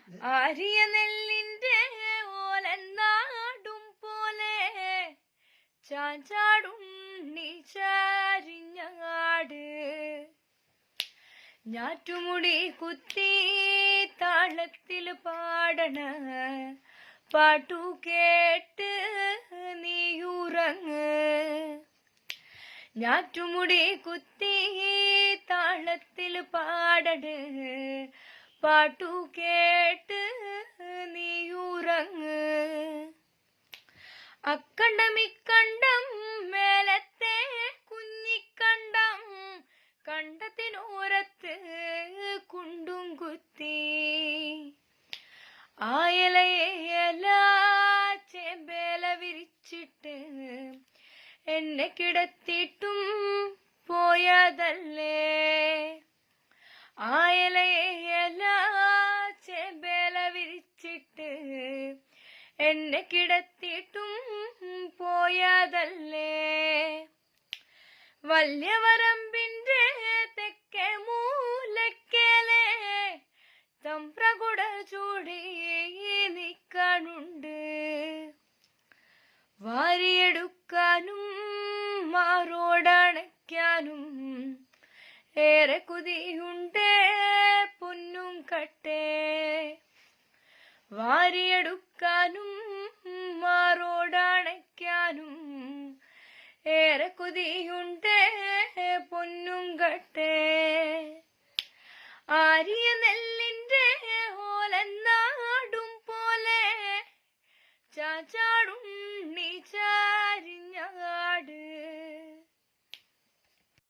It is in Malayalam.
ആരിയ നെല്ലിന്റെ ഓലനാടും പോലെ ചാഞ്ചാടുണ്ണി ചാരിഞ്ഞാട് ഞാറ്റുമുടി കുത്തി താളത്തിൽ പാടണ പാട്ടു കേട്ട് നീയുറങ്ങ്. ഞാറ്റുമുടി കുത്തി താളത്തിൽ പാടണ പാട്ടു കേട്ട് നീയുറങ്ങ്. അക്കണ്ടം ഇക്കണ്ടം മേലത്തെ കുഞ്ഞിക്കണ്ടം കണ്ടത്തിനോരത്ത് കുണ്ടും കുത്തി ആയലയേല ചേമ്പേല വിരിച്ചിട്ട് എന്നെ കിടത്തിയിട്ടും പോയതല്ലേ. ആയലയേല ചേമ്പേല വിരിച്ചിട്ട് എന്നെ കിടത്തിയിട്ടും പോയതല്ലേ. വല്യവരമ്പിന്റെ തെക്കേ മൂലക്കേലെ തമ്പ്രകുട ചൂടി നിൽക്കാനുണ്ട്. വാരിയെടുക്കാനും മാറോടണയ്ക്കാനും ഏറെ കുതി